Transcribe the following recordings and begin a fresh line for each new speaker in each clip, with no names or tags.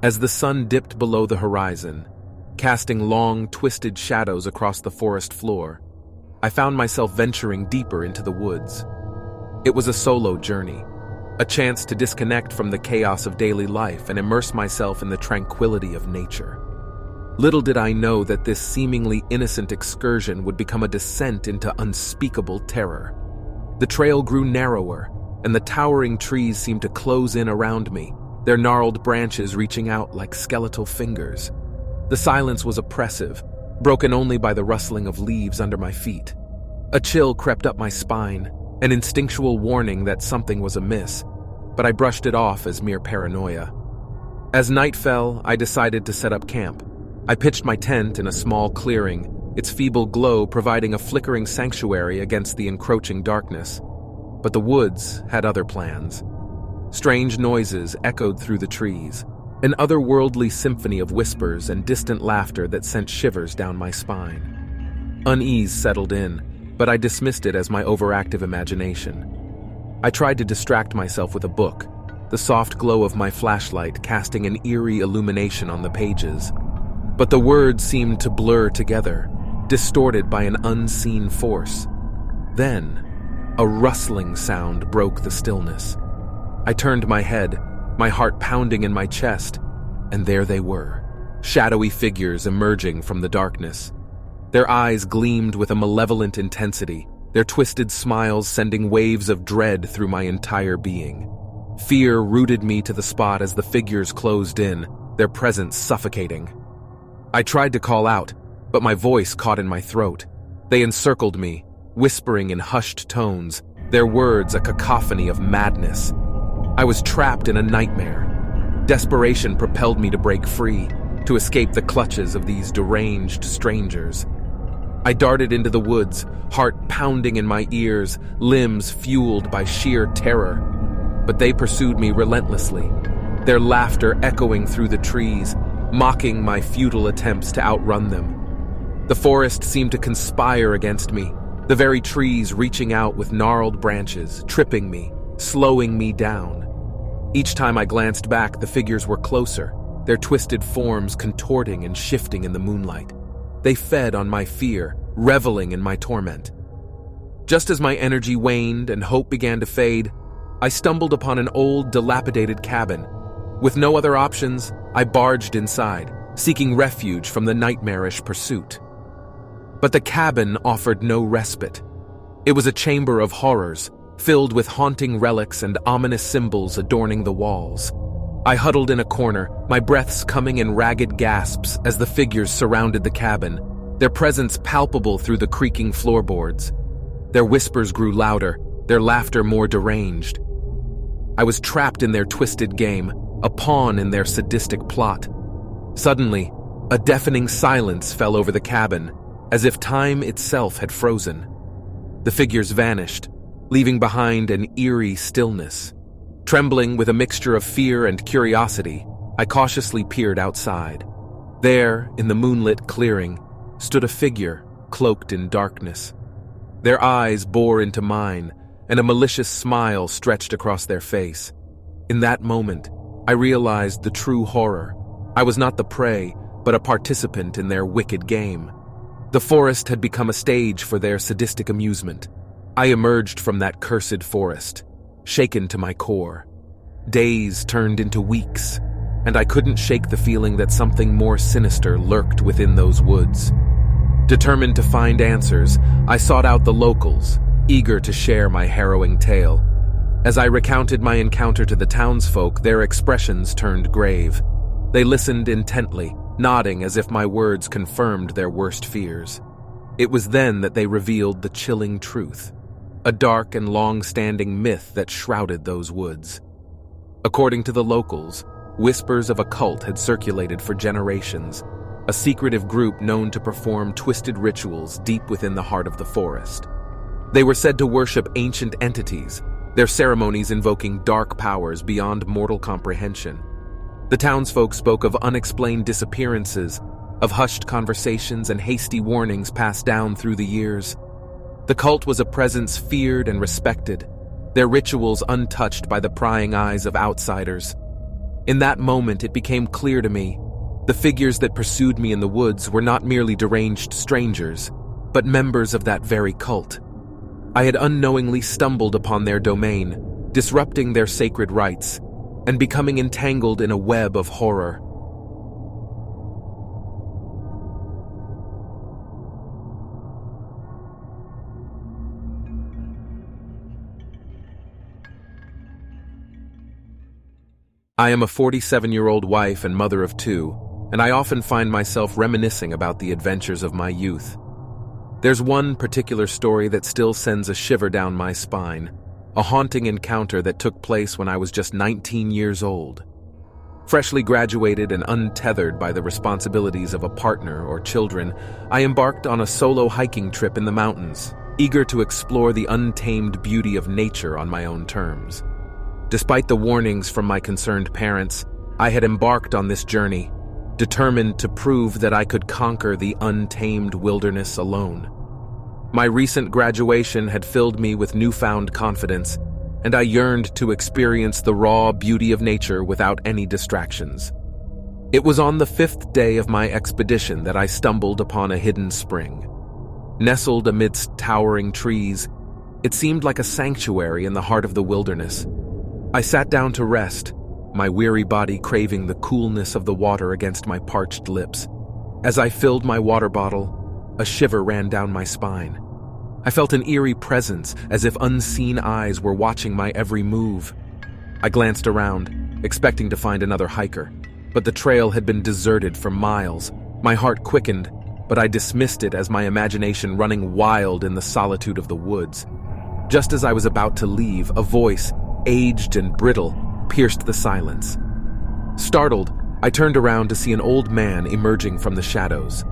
As the sun dipped below the horizon, casting long, twisted shadows across the forest floor, I found myself venturing deeper into the woods. It was a solo journey, a chance to disconnect from the chaos of daily life and immerse myself in the tranquility of nature. Little did I know that this seemingly innocent excursion would become a descent into unspeakable terror. The trail grew narrower, and the towering trees seemed to close in around me, their gnarled branches reaching out like skeletal fingers. The silence was oppressive, broken only by the rustling of leaves under my feet. A chill crept up my spine, an instinctual warning that something was amiss, but I brushed it off as mere paranoia. As night fell, I decided to set up camp. I pitched my tent in a small clearing, its feeble glow providing a flickering sanctuary against the encroaching darkness. But the woods had other plans. Strange noises echoed through the trees, an otherworldly symphony of whispers and distant laughter that sent shivers down my spine. Unease settled in, but I dismissed it as my overactive imagination. I tried to distract myself with a book, the soft glow of my flashlight casting an eerie illumination on the pages. But the words seemed to blur together, distorted by an unseen force. Then, a rustling sound broke the stillness. I turned my head, my heart pounding in my chest, and there they were, shadowy figures emerging from the darkness. Their eyes gleamed with a malevolent intensity, their twisted smiles sending waves of dread through my entire being. Fear rooted me to the spot as the figures closed in, their presence suffocating. I tried to call out, but my voice caught in my throat. They encircled me, whispering in hushed tones, their words a cacophony of madness. I was trapped in a nightmare. Desperation propelled me to break free, to escape the clutches of these deranged strangers. I darted into the woods, heart pounding in my ears, limbs fueled by sheer terror. But they pursued me relentlessly, their laughter echoing through the trees, mocking my futile attempts to outrun them. The forest seemed to conspire against me, the very trees reaching out with gnarled branches, tripping me, slowing me down. Each time I glanced back, the figures were closer, their twisted forms contorting and shifting in the moonlight. They fed on my fear, reveling in my torment. Just as my energy waned and hope began to fade, I stumbled upon an old, dilapidated cabin. With no other options, I barged inside, seeking refuge from the nightmarish pursuit. But the cabin offered no respite. It was a chamber of horrors, filled with haunting relics and ominous symbols adorning the walls. I huddled in a corner, my breaths coming in ragged gasps as the figures surrounded the cabin, their presence palpable through the creaking floorboards. Their whispers grew louder, their laughter more deranged. I was trapped in their twisted game, a pawn in their sadistic plot. Suddenly, a deafening silence fell over the cabin, as if time itself had frozen. The figures vanished, leaving behind an eerie stillness. Trembling with a mixture of fear and curiosity, I cautiously peered outside. There, in the moonlit clearing, stood a figure cloaked in darkness. Their eyes bore into mine, and a malicious smile stretched across their face. In that moment, I realized the true horror. I was not the prey, but a participant in their wicked game. The forest had become a stage for their sadistic amusement. I emerged from that cursed forest, shaken to my core. Days turned into weeks, and I couldn't shake the feeling that something more sinister lurked within those woods. Determined to find answers, I sought out the locals, eager to share my harrowing tale. As I recounted my encounter to the townsfolk, their expressions turned grave. They listened intently, nodding as if my words confirmed their worst fears. It was then that they revealed the chilling truth, a dark and long-standing myth that shrouded those woods. According to the locals, whispers of a cult had circulated for generations, a secretive group known to perform twisted rituals deep within the heart of the forest. They were said to worship ancient entities, their ceremonies invoking dark powers beyond mortal comprehension. The townsfolk spoke of unexplained disappearances, of hushed conversations and hasty warnings passed down through the years. The cult was a presence feared and respected, their rituals untouched by the prying eyes of outsiders. In that moment, it became clear to me. The figures that pursued me in the woods were not merely deranged strangers, but members of that very cult. I had unknowingly stumbled upon their domain, disrupting their sacred rites, and becoming entangled in a web of horror. I am a 47-year-old wife and mother of two, and I often find myself reminiscing about the adventures of my youth. There's one particular story that still sends a shiver down my spine, a haunting encounter that took place when I was just 19 years old. Freshly graduated and untethered by the responsibilities of a partner or children, I embarked on a solo hiking trip in the mountains, eager to explore the untamed beauty of nature on my own terms. Despite the warnings from my concerned parents, I had embarked on this journey, determined to prove that I could conquer the untamed wilderness alone. My recent graduation had filled me with newfound confidence, and I yearned to experience the raw beauty of nature without any distractions. It was on the 5th day of my expedition that I stumbled upon a hidden spring. Nestled amidst towering trees, it seemed like a sanctuary in the heart of the wilderness. I sat down to rest, my weary body craving the coolness of the water against my parched lips. As I filled my water bottle, a shiver ran down my spine. I felt an eerie presence, as if unseen eyes were watching my every move. I glanced around, expecting to find another hiker, but the trail had been deserted for miles. My heart quickened, but I dismissed it as my imagination running wild in the solitude of the woods. Just as I was about to leave, a voice, aged and brittle, pierced the silence. Startled, I turned around to see an old man emerging from the shadows.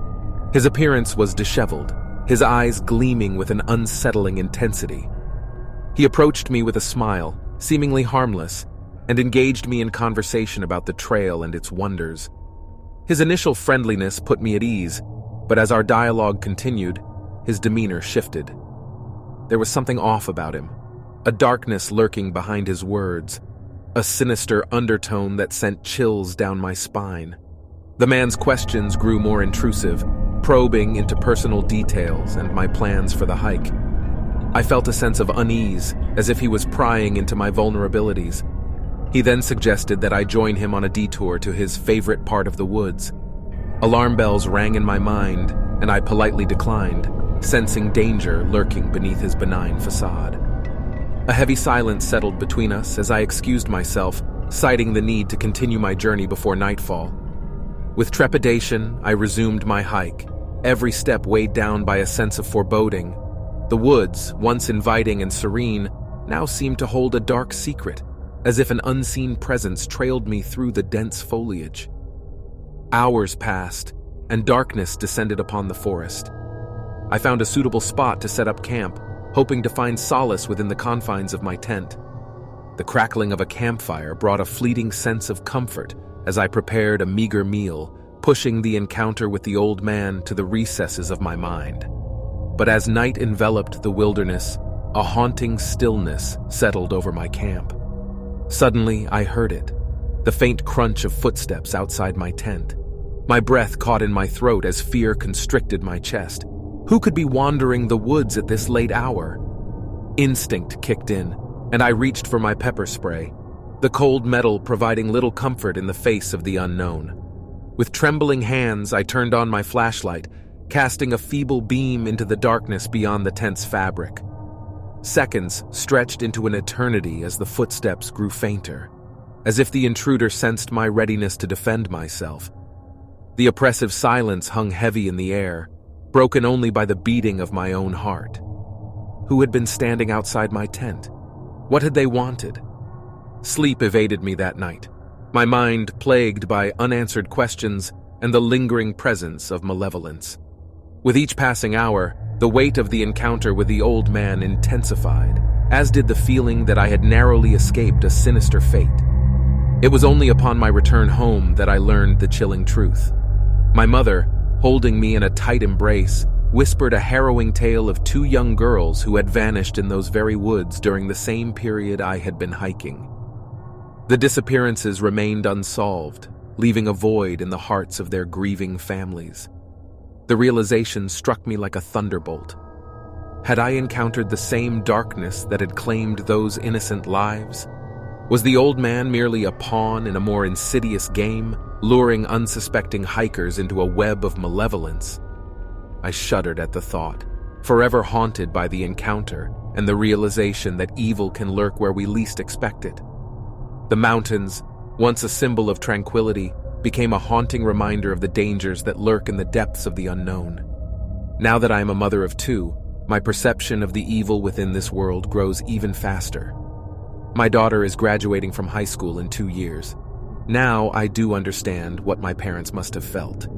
His appearance was disheveled, his eyes gleaming with an unsettling intensity. He approached me with a smile, seemingly harmless, and engaged me in conversation about the trail and its wonders. His initial friendliness put me at ease, but as our dialogue continued, his demeanor shifted. There was something off about him, a darkness lurking behind his words, a sinister undertone that sent chills down my spine. The man's questions grew more intrusive, probing into personal details and my plans for the hike. I felt a sense of unease, as if he was prying into my vulnerabilities. He then suggested that I join him on a detour to his favorite part of the woods. Alarm bells rang in my mind, and I politely declined, sensing danger lurking beneath his benign facade. A heavy silence settled between us as I excused myself, citing the need to continue my journey before nightfall. With trepidation, I resumed my hike, every step weighed down by a sense of foreboding. The woods, once inviting and serene, now seemed to hold a dark secret, as if an unseen presence trailed me through the dense foliage. Hours passed, and darkness descended upon the forest. I found a suitable spot to set up camp, hoping to find solace within the confines of my tent. The crackling of a campfire brought a fleeting sense of comfort as I prepared a meager meal, pushing the encounter with the old man to the recesses of my mind. But as night enveloped the wilderness, a haunting stillness settled over my camp. Suddenly, I heard it, the faint crunch of footsteps outside my tent. My breath caught in my throat as fear constricted my chest. Who could be wandering the woods at this late hour? Instinct kicked in, and I reached for my pepper spray, the cold metal providing little comfort in the face of the unknown. With trembling hands, I turned on my flashlight, casting a feeble beam into the darkness beyond the tent's fabric. Seconds stretched into an eternity as the footsteps grew fainter, as if the intruder sensed my readiness to defend myself. The oppressive silence hung heavy in the air, broken only by the beating of my own heart. Who had been standing outside my tent? What had they wanted? Sleep evaded me that night, my mind plagued by unanswered questions and the lingering presence of malevolence. With each passing hour, the weight of the encounter with the old man intensified, as did the feeling that I had narrowly escaped a sinister fate. It was only upon my return home that I learned the chilling truth. My mother, holding me in a tight embrace, whispered a harrowing tale of two young girls who had vanished in those very woods during the same period I had been hiking. The disappearances remained unsolved, leaving a void in the hearts of their grieving families. The realization struck me like a thunderbolt. Had I encountered the same darkness that had claimed those innocent lives? Was the old man merely a pawn in a more insidious game, luring unsuspecting hikers into a web of malevolence? I shuddered at the thought, forever haunted by the encounter and the realization that evil can lurk where we least expect it. The mountains, once a symbol of tranquility, became a haunting reminder of the dangers that lurk in the depths of the unknown. Now that I am a mother of two, my perception of the evil within this world grows even faster. My daughter is graduating from high school in 2 years. Now I do understand what my parents must have felt.